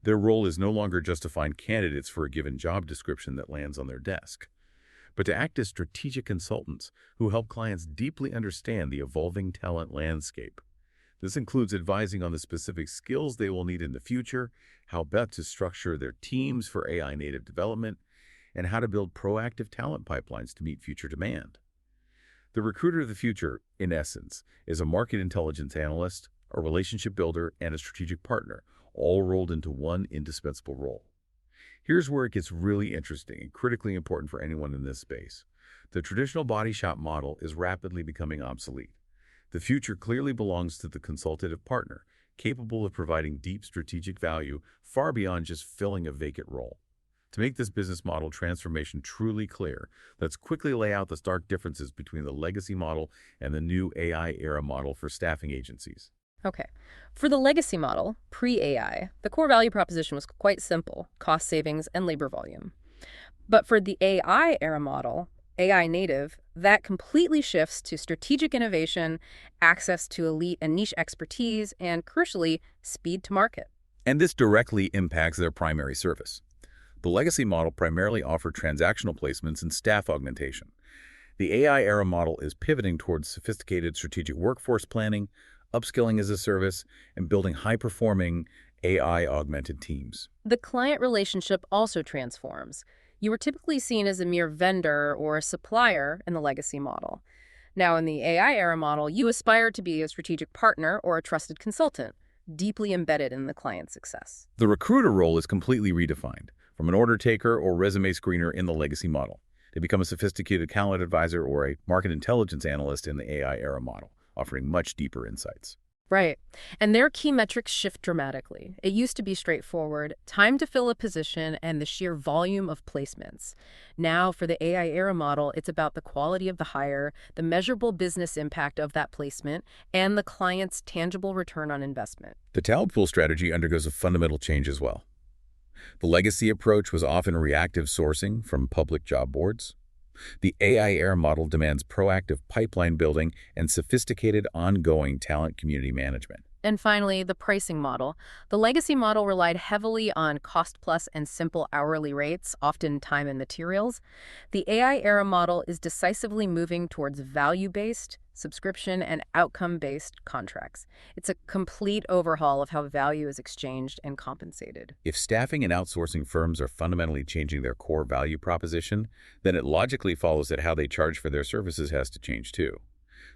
Their role is no longer just to find candidates for a given job description that lands on their desk, but to act as strategic consultants who help clients deeply understand the evolving talent landscape. This includes advising on the specific skills they will need in the future, how best to structure their teams for AI-native development, and how to build proactive talent pipelines to meet future demand. The recruiter of the future, in essence, is a market intelligence analyst, a relationship builder, and a strategic partner, all rolled into one indispensable role. Here's where it gets really interesting and critically important for anyone in this space. The traditional body shop model is rapidly becoming obsolete. The future clearly belongs to the consultative partner, capable of providing deep strategic value far beyond just filling a vacant role. To make this business model transformation truly clear, let's quickly lay out the stark differences between the legacy model and the new AI-era model for staffing agencies. Okay. For the legacy model, pre-AI, the core value proposition was quite simple: cost savings and labor volume. But for the AI-era model, AI native, that completely shifts to strategic innovation, access to elite and niche expertise, and crucially, speed to market. And this directly impacts their primary service. The legacy model primarily offered transactional placements and staff augmentation. The AI-era model is pivoting towards sophisticated strategic workforce planning, upskilling-as-a-service, and building high-performing AI-augmented teams. The client relationship also transforms. You were typically seen as a mere vendor or a supplier in the legacy model. Now, in the AI-era model, you aspire to be a strategic partner or a trusted consultant, deeply embedded in the client's success. The recruiter role is completely redefined, from an order taker or resume screener in the legacy model. They become a sophisticated talent advisor or a market intelligence analyst in the AI-era model, offering much deeper insights. Right. And their key metrics shift dramatically. It used to be straightforward: time to fill a position and the sheer volume of placements. Now, for the AI-era model, it's about the quality of the hire, the measurable business impact of that placement, and the client's tangible return on investment. The talent pool strategy undergoes a fundamental change as well. The legacy approach was often reactive sourcing from public job boards. The AI-era model demands proactive pipeline building and sophisticated ongoing talent community management. And finally, the pricing model. The legacy model relied heavily on cost-plus and simple hourly rates, often time and materials. The AI-era model is decisively moving towards value-based, subscription, and outcome-based contracts. It's a complete overhaul of how value is exchanged and compensated. If staffing and outsourcing firms are fundamentally changing their core value proposition, then it logically follows that how they charge for their services has to change too.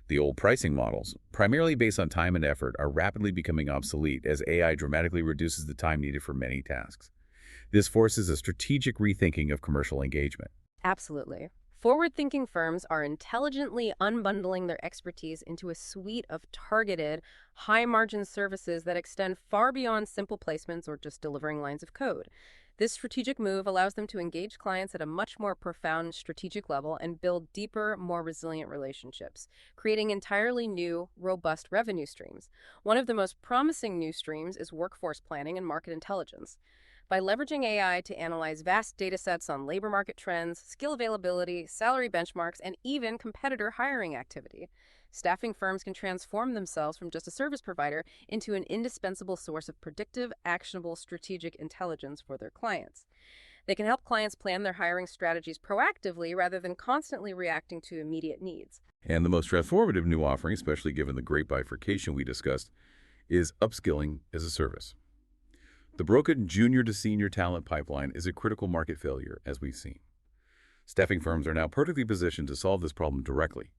The old pricing models, primarily based on time and effort, are rapidly becoming obsolete as AI dramatically reduces the time needed for many tasks. This forces a strategic rethinking of commercial engagement. Absolutely. Forward-thinking firms are intelligently unbundling their expertise into a suite of targeted, high-margin services that extend far beyond simple placements or just delivering lines of code. This strategic move allows them to engage clients at a much more profound strategic level and build deeper, more resilient relationships, creating entirely new, robust revenue streams. One of the most promising new streams is workforce planning and market intelligence. By leveraging AI to analyze vast data sets on labor market trends, skill availability, salary benchmarks, and even competitor hiring activity, staffing firms can transform themselves from just a service provider into an indispensable source of predictive, actionable, strategic intelligence for their clients. They can help clients plan their hiring strategies proactively rather than constantly reacting to immediate needs. And the most transformative new offering, especially given the great bifurcation we discussed, is Upskilling-as-a-Service. The broken junior to senior talent pipeline is a critical market failure, as we've seen. Staffing firms are now perfectly positioned to solve this problem directly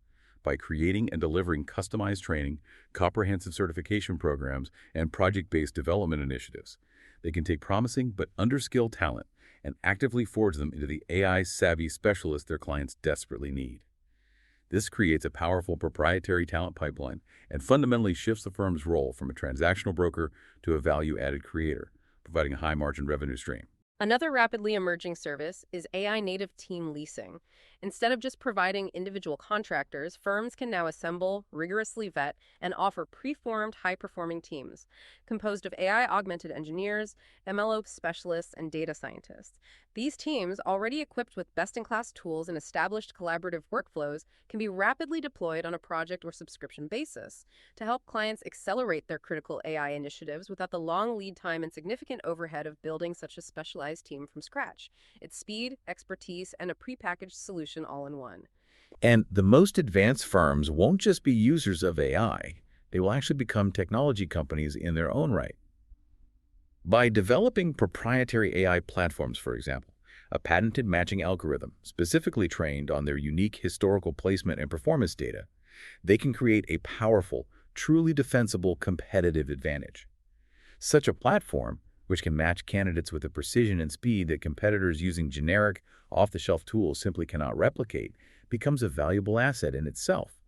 by creating and delivering customized training, comprehensive certification programs, and project-based development initiatives. They can take promising but underskilled talent and actively forge them into the AI-savvy specialists their clients desperately need. This creates a powerful proprietary talent pipeline and fundamentally shifts the firm's role from a transactional broker to a value-added creator, providing a high-margin revenue stream. Another rapidly emerging service is AI-native team leasing. Instead of just providing individual contractors, firms can now assemble, rigorously vet, and offer preformed, high-performing teams composed of AI-augmented engineers, MLOps specialists, and data scientists. These teams, already equipped with best-in-class tools and established collaborative workflows, can be rapidly deployed on a project or subscription basis to help clients accelerate their critical AI initiatives without the long lead time and significant overhead of building such a specialized team from scratch. It's speed, expertise, and a prepackaged solution all in one. And the most advanced firms won't just be users of AI, they will actually become technology companies in their own right. By developing proprietary AI platforms, for example, a patented matching algorithm specifically trained on their unique historical placement and performance data, they can create a powerful, truly defensible competitive advantage. Such a platform, which can match candidates with a precision and speed that competitors using generic, off-the-shelf tools simply cannot replicate, becomes a valuable asset in itself.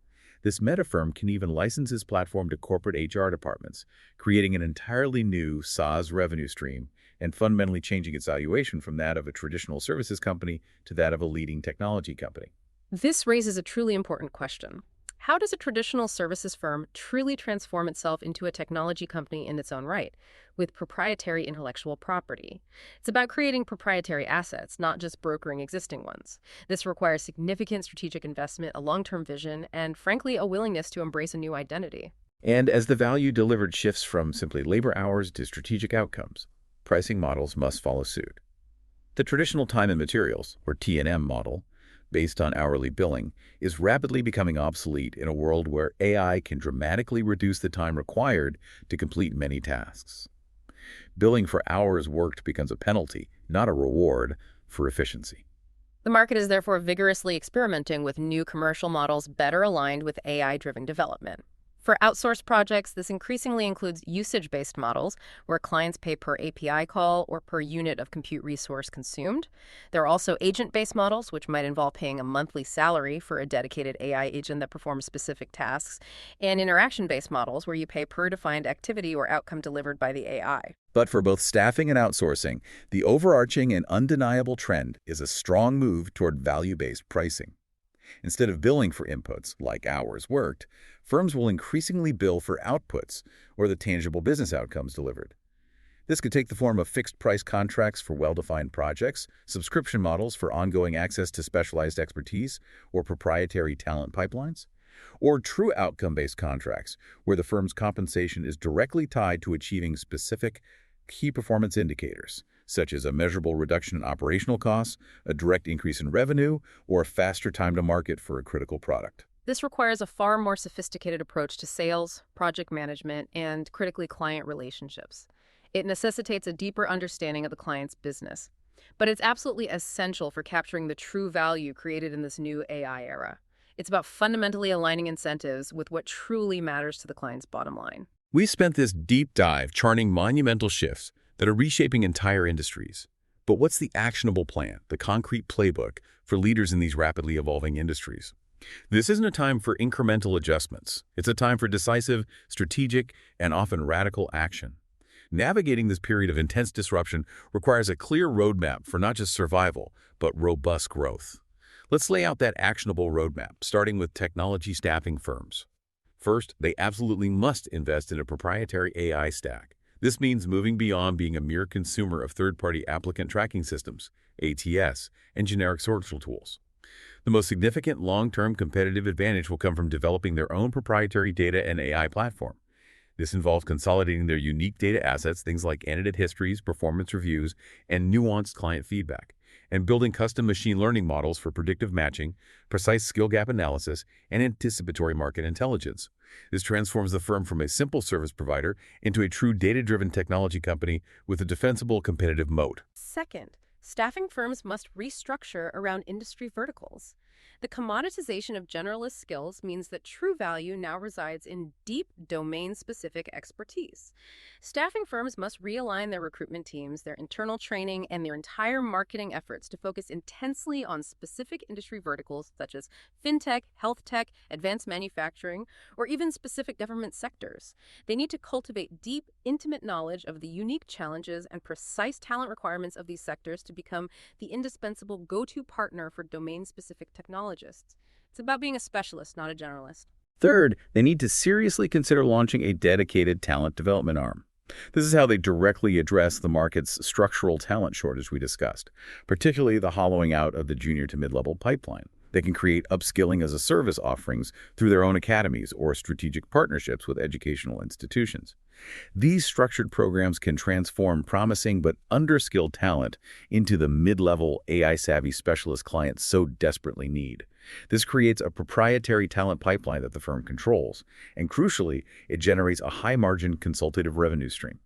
This meta firm can even license its platform to corporate HR departments, creating an entirely new SaaS revenue stream and fundamentally changing its valuation from that of a traditional services company to that of a leading technology company. This raises a truly important question. How does a traditional services firm truly transform itself into a technology company in its own right, with proprietary intellectual property? It's about creating proprietary assets, not just brokering existing ones. This requires significant strategic investment, a long-term vision, and frankly, a willingness to embrace a new identity. And as the value delivered shifts from simply labor hours to strategic outcomes, pricing models must follow suit. The traditional time and materials, or T&M model, based on hourly billing, is rapidly becoming obsolete in a world where AI can dramatically reduce the time required to complete many tasks. Billing for hours worked becomes a penalty, not a reward, for efficiency. The market is therefore vigorously experimenting with new commercial models better aligned with AI-driven development. For outsourced projects, this increasingly includes usage-based models, where clients pay per API call or per unit of compute resource consumed. There are also agent-based models, which might involve paying a monthly salary for a dedicated AI agent that performs specific tasks, and interaction-based models, where you pay per defined activity or outcome delivered by the AI. But for both staffing and outsourcing, the overarching and undeniable trend is a strong move toward value-based pricing. Instead of billing for inputs, like hours worked, firms will increasingly bill for outputs, or the tangible business outcomes delivered. This could take the form of fixed-price contracts for well-defined projects, subscription models for ongoing access to specialized expertise or proprietary talent pipelines, or true outcome-based contracts, where the firm's compensation is directly tied to achieving specific key performance indicators, such as a measurable reduction in operational costs, a direct increase in revenue, or a faster time to market for a critical product. This requires a far more sophisticated approach to sales, project management, and critically client relationships. It necessitates a deeper understanding of the client's business. But it's absolutely essential for capturing the true value created in this new AI era. It's about fundamentally aligning incentives with what truly matters to the client's bottom line. We spent this deep dive charting monumental shifts that are reshaping entire industries, But what's the actionable plan, the concrete playbook for leaders in these rapidly evolving industries? This isn't a time for incremental adjustments. It's a time for decisive, strategic, and often radical action. Navigating this period of intense disruption requires a clear roadmap for not just survival, but robust growth. Let's lay out that actionable roadmap, starting with technology staffing firms. First, they absolutely must invest in a proprietary AI stack. This means moving beyond being a mere consumer of third-party applicant tracking systems, ATS, and generic social tools. The most significant long-term competitive advantage will come from developing their own proprietary data and AI platform. This involves consolidating their unique data assets, things like candidate histories, performance reviews, and nuanced client feedback, and building custom machine learning models for predictive matching, precise skill gap analysis, and anticipatory market intelligence. This transforms the firm from a simple service provider into a true data-driven technology company with a defensible competitive moat. Second, staffing firms must restructure around industry verticals. The commoditization of generalist skills means that true value now resides in deep domain-specific expertise. Staffing firms must realign their recruitment teams, their internal training, and their entire marketing efforts to focus intensely on specific industry verticals such as fintech, health tech, advanced manufacturing, or even specific government sectors. They need to cultivate deep, intimate knowledge of the unique challenges and precise talent requirements of these sectors to become the indispensable go-to partner for domain-specific technologists. It's about being a specialist, not a generalist. Third, they need to seriously consider launching a dedicated talent development arm. This is how they directly address the market's structural talent shortage we discussed, particularly the hollowing out of the junior to mid-level pipeline. They can create Upskilling-as-a-Service offerings through their own academies or strategic partnerships with educational institutions. These structured programs can transform promising but underskilled talent into the mid-level AI-savvy specialist clients so desperately need. This creates a proprietary talent pipeline that the firm controls, and crucially, it generates a high-margin consultative revenue stream.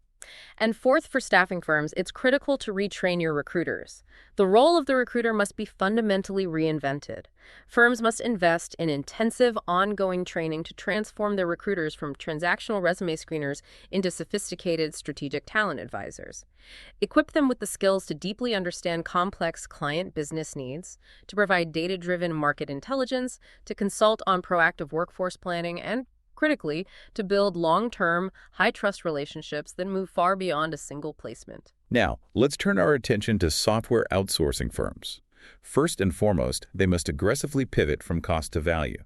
And fourth, for staffing firms, it's critical to retrain your recruiters. The role of the recruiter must be fundamentally reinvented. Firms must invest in intensive, ongoing training to transform their recruiters from transactional resume screeners into sophisticated strategic talent advisors. Equip them with the skills to deeply understand complex client business needs, to provide data-driven market intelligence, to consult on proactive workforce planning, and critically, to build long-term, high-trust relationships that move far beyond a single placement. Now, let's turn our attention to software outsourcing firms. First and foremost, they must aggressively pivot from cost to value.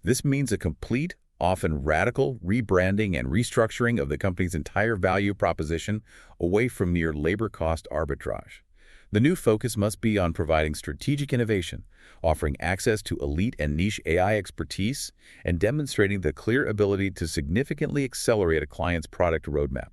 This means a complete, often radical, rebranding and restructuring of the company's entire value proposition away from mere labor cost arbitrage. The new focus must be on providing strategic innovation, offering access to elite and niche AI expertise, and demonstrating the clear ability to significantly accelerate a client's product roadmap.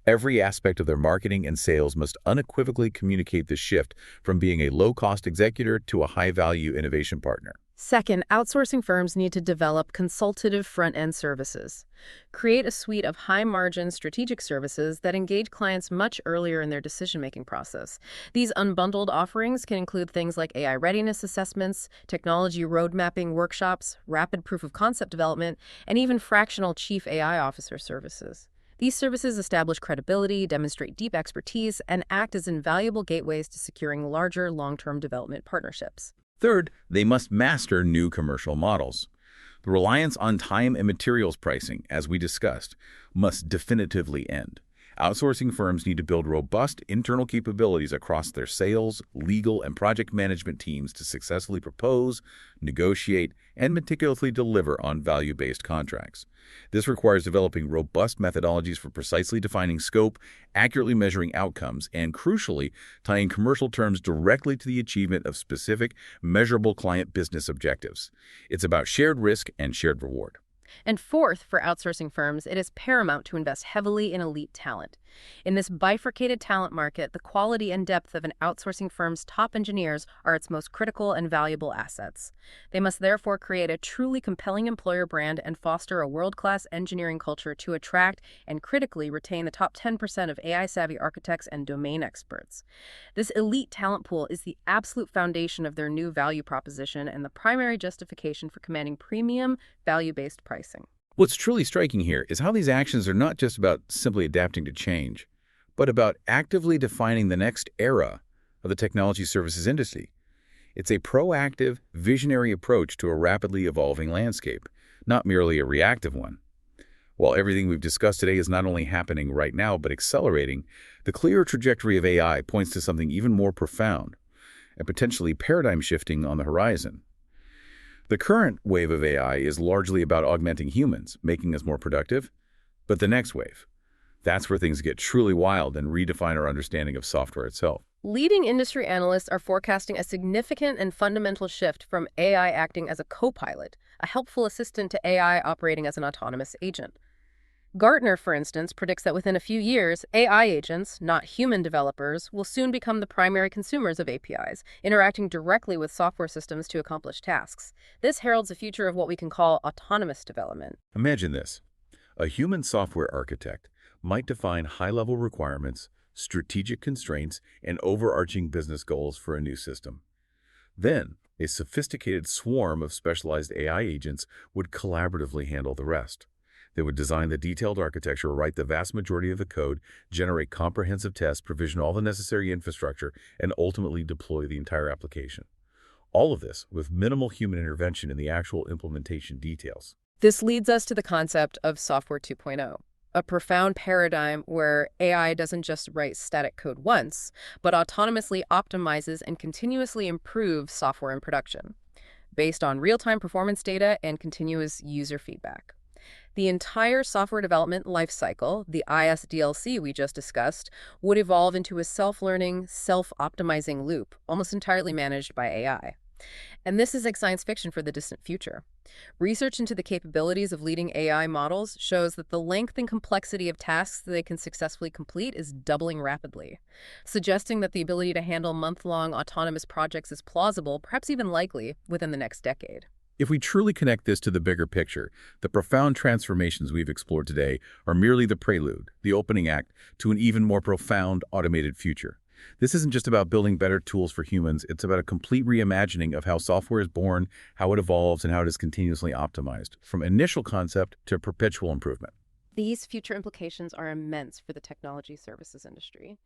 Every aspect of their marketing and sales must unequivocally communicate the shift from being a low-cost executor to a high-value innovation partner. Second, outsourcing firms need to develop consultative front-end services. Create a suite of high-margin strategic services that engage clients much earlier in their decision-making process. These unbundled offerings can include things like AI readiness assessments, technology road mapping workshops, rapid proof-of-concept development, and even fractional chief AI officer services. These services establish credibility, demonstrate deep expertise, and act as invaluable gateways to securing larger long-term development partnerships. Third, they must master new commercial models. The reliance on time and materials pricing, as we discussed, must definitively end. Outsourcing firms need to build robust internal capabilities across their sales, legal, and project management teams to successfully propose, negotiate, and meticulously deliver on value-based contracts. This requires developing robust methodologies for precisely defining scope, accurately measuring outcomes, and crucially, tying commercial terms directly to the achievement of specific, measurable client business objectives. It's about shared risk and shared reward. And fourth, for outsourcing firms, it is paramount to invest heavily in elite talent. In this bifurcated talent market, the quality and depth of an outsourcing firm's top engineers are its most critical and valuable assets. They must therefore create a truly compelling employer brand and foster a world-class engineering culture to attract and critically retain the top 10% of AI-savvy architects and domain experts. This elite talent pool is the absolute foundation of their new value proposition and the primary justification for commanding premium, value-based pricing. What's truly striking here is how these actions are not just about simply adapting to change, but about actively defining the next era of the technology services industry. It's a proactive, visionary approach to a rapidly evolving landscape, not merely a reactive one. While everything we've discussed today is not only happening right now but accelerating, the clear trajectory of AI points to something even more profound and potentially paradigm-shifting on the horizon. The current wave of AI is largely about augmenting humans, making us more productive. But the next wave, that's where things get truly wild and redefine our understanding of software itself. Leading industry analysts are forecasting a significant and fundamental shift from AI acting as a co-pilot, a helpful assistant, to AI operating as an autonomous agent. Gartner, for instance, predicts that within a few years, AI agents, not human developers, will soon become the primary consumers of APIs, interacting directly with software systems to accomplish tasks. This heralds a future of what we can call autonomous development. Imagine this. A human software architect might define high-level requirements, strategic constraints, and overarching business goals for a new system. Then, a sophisticated swarm of specialized AI agents would collaboratively handle the rest. They would design the detailed architecture, write the vast majority of the code, generate comprehensive tests, provision all the necessary infrastructure, and ultimately deploy the entire application. All of this with minimal human intervention in the actual implementation details. This leads us to the concept of Software 2.0, a profound paradigm where AI doesn't just write static code once, but autonomously optimizes and continuously improves software in production, based on real-time performance data and continuous user feedback. The entire software development lifecycle, the ISDLC we just discussed, would evolve into a self-learning, self-optimizing loop, almost entirely managed by AI. And this is like science fiction for the distant future. Research into the capabilities of leading AI models shows that the length and complexity of tasks that they can successfully complete is doubling rapidly, suggesting that the ability to handle month-long autonomous projects is plausible, perhaps even likely, within the next decade. If we truly connect this to the bigger picture, the profound transformations we've explored today are merely the prelude, the opening act, to an even more profound automated future. This isn't just about building better tools for humans, it's about a complete reimagining of how software is born, how it evolves, and how it is continuously optimized, from initial concept to perpetual improvement. These future implications are immense for the technology services industry.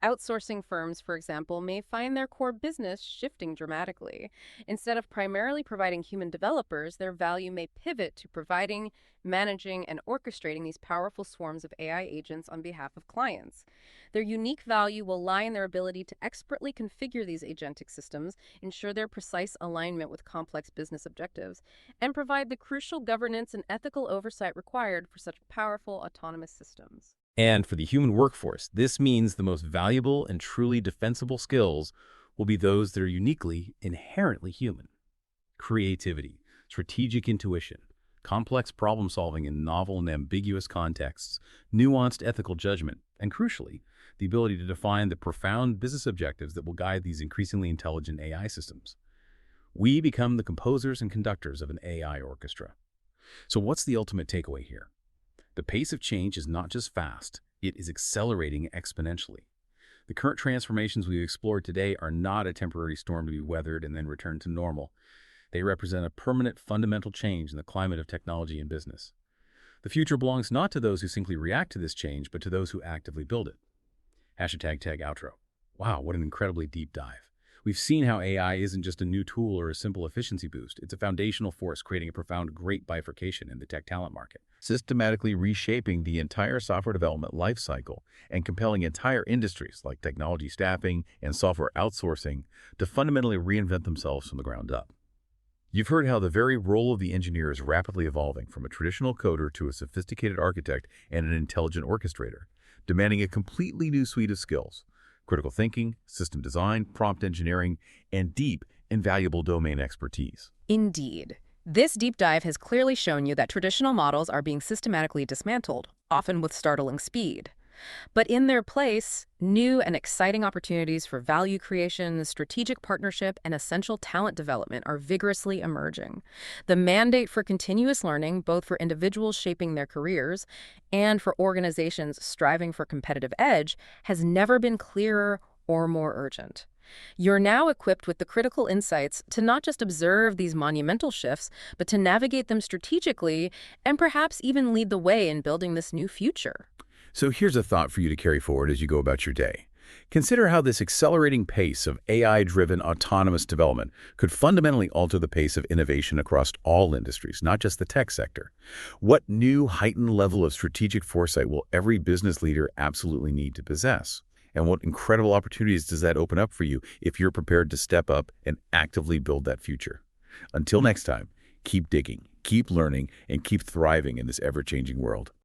Outsourcing firms, for example, may find their core business shifting dramatically. Instead of primarily providing human developers, their value may pivot to providing, managing, and orchestrating these powerful swarms of AI agents on behalf of clients. Their unique value will lie in their ability to expertly configure these agentic systems, ensure their precise alignment with complex business objectives, and provide the crucial governance and ethical oversight required for such powerful autonomous systems. And for the human workforce, this means the most valuable and truly defensible skills will be those that are uniquely, inherently human. Creativity, strategic intuition, complex problem-solving in novel and ambiguous contexts, nuanced ethical judgment, and crucially, the ability to define the profound business objectives that will guide these increasingly intelligent AI systems. We become the composers and conductors of an AI orchestra. So what's the ultimate takeaway here? The pace of change is not just fast, it is accelerating exponentially. The current transformations we've explored today are not a temporary storm to be weathered and then return to normal. They represent a permanent, fundamental change in the climate of technology and business. The future belongs not to those who simply react to this change, but to those who actively build it. #tag outro. Wow, what an incredibly deep dive. We've seen how AI isn't just a new tool or a simple efficiency boost. It's a foundational force creating a profound great bifurcation in the tech talent market, Systematically reshaping the entire software development lifecycle and compelling entire industries like technology staffing and software outsourcing to fundamentally reinvent themselves from the ground up. You've heard how the very role of the engineer is rapidly evolving from a traditional coder to a sophisticated architect and an intelligent orchestrator, demanding a completely new suite of skills: critical thinking, system design, prompt engineering, and deep, invaluable domain expertise. Indeed. This deep dive has clearly shown you that traditional models are being systematically dismantled, often with startling speed. But in their place, new and exciting opportunities for value creation, strategic partnership, and essential talent development are vigorously emerging. The mandate for continuous learning, both for individuals shaping their careers and for organizations striving for competitive edge, has never been clearer or more urgent. You're now equipped with the critical insights to not just observe these monumental shifts, but to navigate them strategically and perhaps even lead the way in building this new future. So here's a thought for you to carry forward as you go about your day. Consider how this accelerating pace of AI-driven autonomous development could fundamentally alter the pace of innovation across all industries, not just the tech sector. What new heightened level of strategic foresight will every business leader absolutely need to possess? And what incredible opportunities does that open up for you if you're prepared to step up and actively build that future? Until next time, keep digging, keep learning, and keep thriving in this ever-changing world.